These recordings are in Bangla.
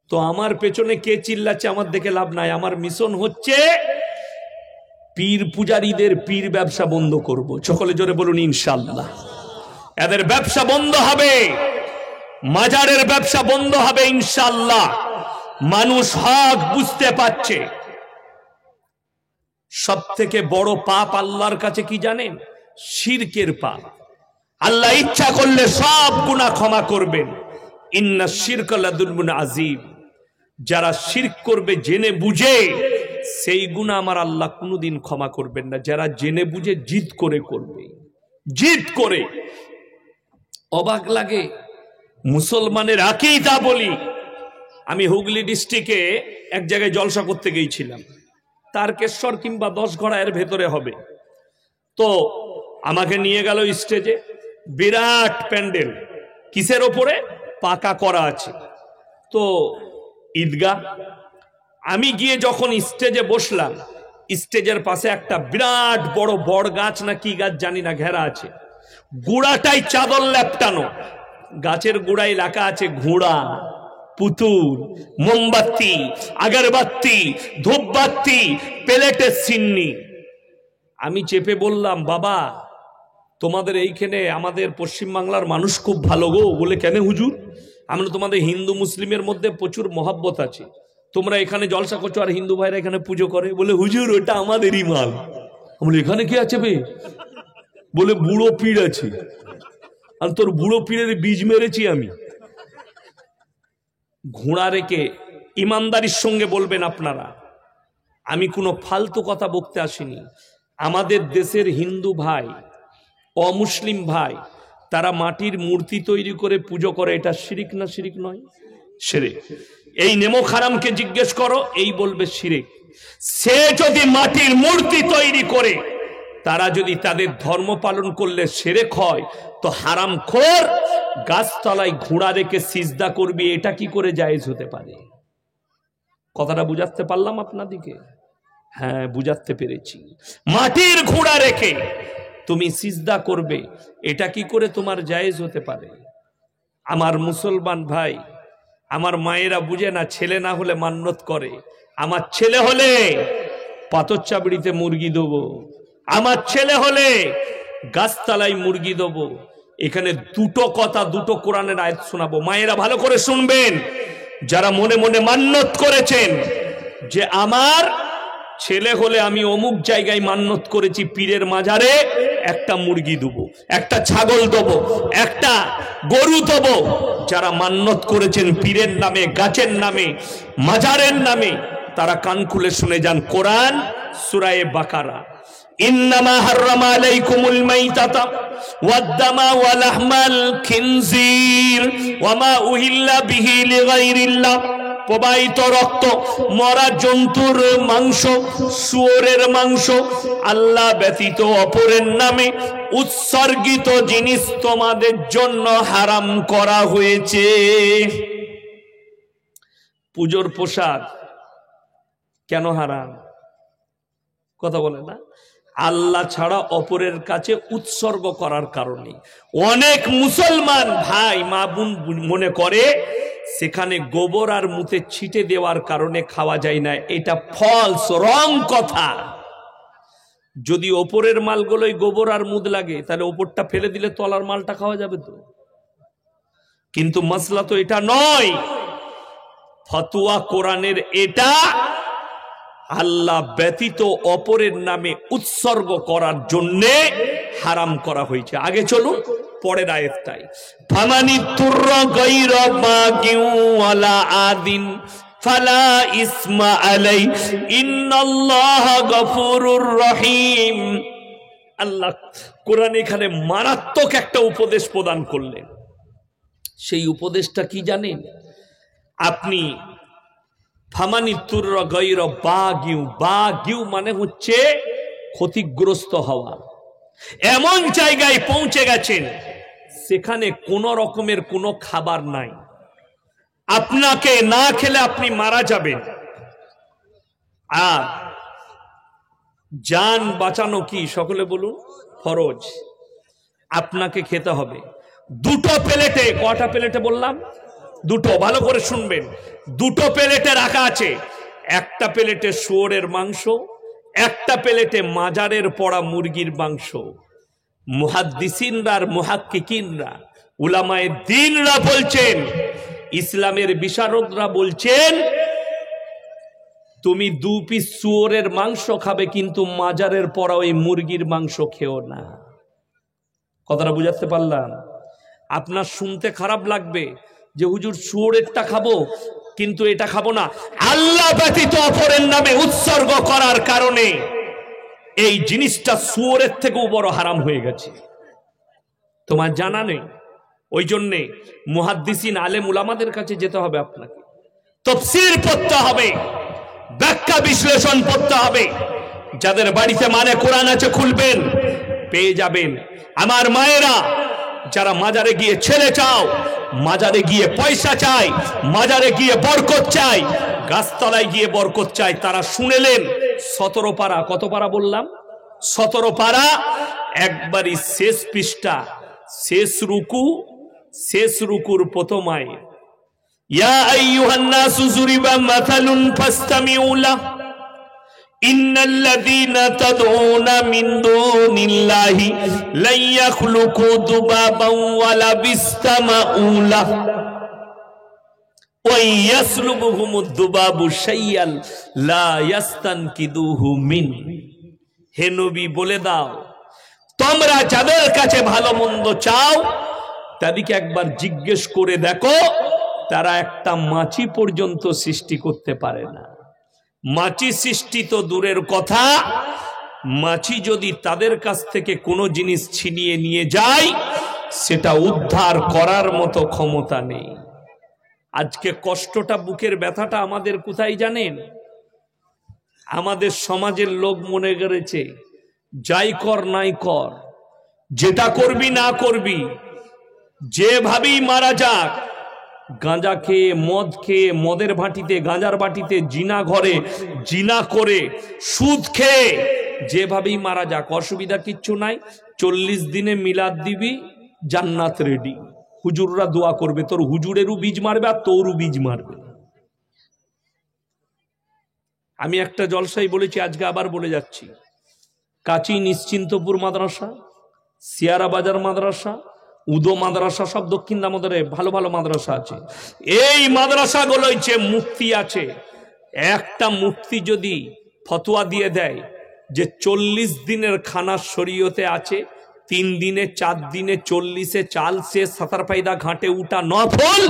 তো আমার পেছনে কে চিল্লাচ্ছে আমার দেখে লাভ নাই। আমার মিশন হচ্ছে পীর পূজারীদের পীর ব্যবসা বন্ধ করব। সকলে জোরে বলুন ইনশাআল্লাহ। এদের ব্যবসা বন্ধ হবে, মাজারের ব্যবসা বন্ধ হবে ইনশাআল্লাহ। মানুষ হক বুঝতে পারছে। সব থেকে বড় পাপ আল্লাহর কাছে কি জানেন? শিরকের পাপ। আল্লাহ ইচ্ছা করলে সব গুনাহ ক্ষমা করবেন। ইন্না শিরকা লাযুলমুন আযীম। যারা শিরক করবে জেনে বুঝে, সেই গুনাহ আমার আল্লাহ কোনোদিন ক্ষমা করবেন না। যারা জেনে বুঝে জিদ করে করবে, জিদ করে। অবাক লাগে মুসলমানের আকীদা বলি। আমি হুগলি ডিস্ট্রিক্টে এক জায়গায় জলসা করতে গিয়েছিলাম, তারকেশ্বর কিংবা 10 ঘড়া এর ভেতরে হবে। তো আমাকে নিয়ে গেল স্টেজে, বিরাট প্যান্ডেল, কিসের ওপরে? পাকা করা আছে। তো ঈদগাহ। আমি গিয়ে যখন স্টেজে বসলাম, স্টেজের পাশে একটা বিরাট বড় বড় গাছ না কি গাছ জানি না ঘেরা আছে, গুড়াটাই চাদর লেপটানো। গাছের গুড়ায় লেখা আছে ঘোড়া, পুতুল, মোমবাতি, আগরবাতি, ধূপবাতি, প্লেটের সিন্নি। আমি চেপে বললাম, বাবা তোমাদের এইখানে আমাদের পশ্চিমবাংলার মানুষ খুব ভালো গো। বলে কেন হুজুর? আমরা তোমাদের হিন্দু মুসলিমের মধ্যে প্রচুর মহব্বত আছে, তোমরা এখানে জলসা করছো আর হিন্দু ভাইরা এখানে পুজো করে। বলে হুজুর ওটা আমাদেরই মাল। বলে এখানে কি আছে বে? বলে বুড়ো পীর আছে। আর তোর বুড়ো পীরের বীজ মেরেছি আমি। ঘোড়া রেখে ইমানদারির সঙ্গে বলবেন আপনারা, আমি কোনো ফালতু কথা বলতে আসিনি। আমাদের দেশের হিন্দু ভাই, অমুসলিম ভাই, তারা মাটির মূর্তি তৈরি করে পুজো করে। এটা শিরিক না শিরিক নয়? শিরিক। এই নেমো খারামকে জিজ্ঞেস করো, এই বলবে শিরিক। সে যদি মাটির মূর্তি তৈরি করে, তারা যদি তাদের ধর্ম পালন করলে শিরক হয়, তো হারামখোর গাছতলায় ঘোড়া রেখে সিজদা করবি, এটা কি করে জায়েজ হতে পারে? কথাটা বুঝাতে পারলাম আপনাদিকে? হ্যাঁ, বুঝাতে পেরেছি। মাটির ঘোড়া রেখে তুমি সিজদা করবে, এটা কি করে তোমার জায়েজ হতে পারে? আমার মুসলমান ভাই, আমার মায়েরা বুঝে না, ছেলে না হলে মান্যত করে। আমার ছেলে হলে পাথর চাবড়িতে মুরগি দেবো, আমার ছেলে হলে গাছতলায় মুরগি দেবো। এখানে দুটো কথা, দুটো কোরআনের আয়াত শোনাবো, মায়েরা ভালো করে শুনবেন। যারা মনে মনে মান্যত করেছেন যে আমার ছেলে হলে আমি অমুক জায়গায় মান্যত করেছি পীরের মাজারে একটা মুরগি দেবো, একটা ছাগল দেবো, একটা গরু দেবো, যারা মান্যত করেছেন পীরের নামে, গাছের নামে, মাজারের নামে, তারা কান খুলে শুনে যান। কোরআন সূরা বাকারা, ইন্নামা হাররামা আলাইকুমুল মাইতাতা ওয়াদ-দামা ওয়া লাহমাল খিনজির ওয়া মা উহিল্লা বিহি লিগাইরিল্লাহ। প্রবাহিত রক্ত, মরা জন্তুর মাংস, শুয়োরের মাংস, আল্লাহ ব্যতীত অপরের নামে উৎসর্গিত জিনিস তোমাদের জন্য হারাম করা হয়েছে। পুজোর পোশাক কেন হারাম? কথা বলে না? আল্লাহ ছাড়া অপরের কাছে উৎসর্গ করার কারণে। অনেক মুসলমান ভাই মা বোন মনে করে সেখানে গোবর আর মুতে ছিটে দেওয়ার কারণে খাওয়া যায় না। এটা ফলস, রং কথা। যদি ওপরের মালগুলোই গোবর আর মুদ লাগে, তাহলে ওপরটা ফেলে দিলে তলার মালটা খাওয়া যাবে তো। কিন্তু মাসলা তো এটা নয়। ফতোয়া কোরআনের এটা, আল্লাহ ব্যতীত অপরের নামে উৎসর্গ করার জন্যে হারাম করা হয়েছে। আগে চলুন পরের আয়াতটাই, ফামানি তুররা গায়রা বাগিন ওয়ালা আদিন ফালা ইসমা আলাই ইন্নাল্লাহা গফুরুর রহিম। আল্লাহ কোরআন এখানে মারাত্মক একটা উপদেশ প্রদান করলেন। সেই উপদেশটা কি জানেন আপনি? ফামানি তুররা গায়রা বাগিন, বাগিন মানে হচ্ছে ক্ষতিগ্রস্ত হওয়া। এমন জায়গায় পৌঁছে গেছেন সেখানে কোন রকমের কোনো খাবার নাই, আপনাকে না খেলে আপনি মারা যাবেন। আর জান বাঁচানো কি সকলে বলুন? ফরজ। আপনাকে খেতে হবে। দুটো প্লেটে, কটা প্লেটে বললাম? দুটো, ভালো করে শুনবেন। দুটো প্লেটে রাখা আছে, একটা প্লেটে শুয়োরের মাংস, একটা প্লেটে মাজারের পড়া মুরগির মাংস। মুহাদ্দিসিনরা আর মুহাক্কিকিনরা, উলামায়ে দ্বীনরা বলছেন, ইসলামের বিশারদরা বলছেন, তুমি 2 পিস শুয়োরের মাংস খাবে, কিন্তু মাজারের পড়া ওই মুরগির মাংস খেও না। কথাটা বুঝাতে পারলাম? আপনার শুনতে খারাপ লাগবে যে হুজুর শুয়োরেরটা খাবো কিন্তু এটা খাবো না। আল্লাহ ব্যতীত অপরের নামে উৎসর্গ করার কারণে এই জিনিসটা শুয়োরের থেকেও বড় হারাম হয়ে গেছে, তোমার জানা নেই। ওই জন্যে মুহাদ্দিসিন আলেম উলামাদের কাছে যেতে হবে, আপনাকে তাফসীর পড়তে হবে, ব্যাখ্যা বিশ্লেষণ পড়তে হবে। যাদের বাড়িতে মানে কোরআন আছে খুলবেন, পেয়ে যাবেন। আমার মায়েরা যারা মাজারে গিয়ে ছেলে চাও, মাজারে গিয়ে পয়সা চাই, মাজারে গিয়ে বরকত চাই, গাছতলায় গিয়ে বরকত চাই, তারা শুনেলেন 17 পারা, কত পারা বললাম? 17 পারা, একবারই শেষ পৃষ্ঠা, শেষ রুকু, শেষ রুকুর প্রথম আয়াত, ইয়া আইয়ুহান নাসু যুরিবা মাসালুন ফাসতামিউ লাহু ইন্নাল্লাযীনা তাদউনা মিন দুনিল্লাহি লা ইয়াখলুকু দুবাবান ওয়ালা বিসতামাউ লাহু ওয়া ইয়াসলুবুহুমুদ দুবাবু শাইয়ান লা ইয়াস্তানকিদুহু মিন। হে নবী বলে দাও, তোমরা যাদের কাছে ভালো মন্দ চাও তাদেরকে একবার জিজ্ঞেস করে দেখো, তারা একটা মাছি পর্যন্ত সৃষ্টি করতে পারে না। মাছি সৃষ্টি তো দূরের কথা, মাছি যদি তাদের কাছ থেকে কোনো জিনিস ছিনিয়ে নিয়ে যায়, সেটা উদ্ধার করার মতো ক্ষমতা নেই। আজকে কষ্টটা, বুকের ব্যথাটা আমাদের কোথায় জানেন? আমাদের সমাজের লোক মনে করেছে যাই কর নাই কর, যেটা করবি না করবি, যেভাবেই মারা যাক, গাঁজা খেয়ে, মদ খেয়ে, মদের ভাটিতে, গাঁজার বাটিতে, জিনা ঘরে জিনা করে, সুদ খেয়ে যেভাবেই মারা যাক, অসুবিধা কিচ্ছু নাই। 40 দিনে মিলাদ দিবি, জান্নাত রেডি। হুজুররা দোয়া করবে, তোর হুজুরেরও বীজ মারবে আর তোরও বীজ মারবে। আমি একটা জলসাই বলেছি, আজকে আবার বলে যাচ্ছি। কাচি নিশ্চিন্তপুর মাদ্রাসা, সিয়ারা বাজার মাদ্রাসা, উদো মাদ্রাসা, সব দক্ষিণ দামোদরে ভালো ভালো মাদ্রাসা আছে। এই মাদ্রাসাগুলোই যে মুফতি আছে, একটা মুফতি যদি ফতোয়া দিয়ে দেয় যে 40 দিনের খানা শরীয়তে আছে, 3 দিনে, 4 দিনে, 40-এ চাল সে সাতার পায়দা ঘাটে উঠা নফল,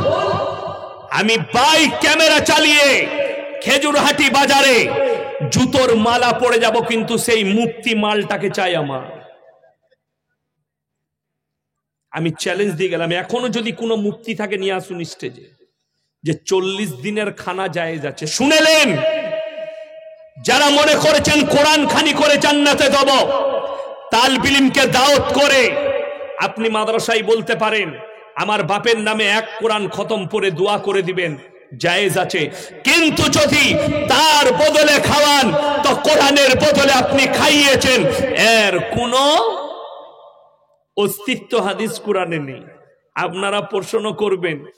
আমি বাইক ক্যামেরা চালিয়ে খেজুরহাটি বাজারে জুতোর মালা পড়ে যাব, কিন্তু সেই মুফতি মালটাকে চাই আমার। আমি চ্যালেঞ্জ দিয়ে গেলাম, এখনো যদি কোনো মুফতি থাকে নিয়ে আসুন স্টেজে, যে 40 দিনের খানা জায়েজ আছে। শুনেলেন? যারা মনে করেছেন কোরআন খানি করে জান্নাতে যাব, তালবে ইলমকে দাওয়াত করে আপনি মাদ্রাসায় বলতে পারেন আমার বাপের নামে 1 কোরআন খতম করে দোয়া করে দিবেন, জায়েজ আছে। কিন্তু যদি তার বদলে খাওয়ান, তো কোরআনের বদলে আপনি খাইয়েছেন, এর কোনো অস্তিত্ব হাদিস কোরআনে নেই। আপনারা প্রশ্ন করবেন,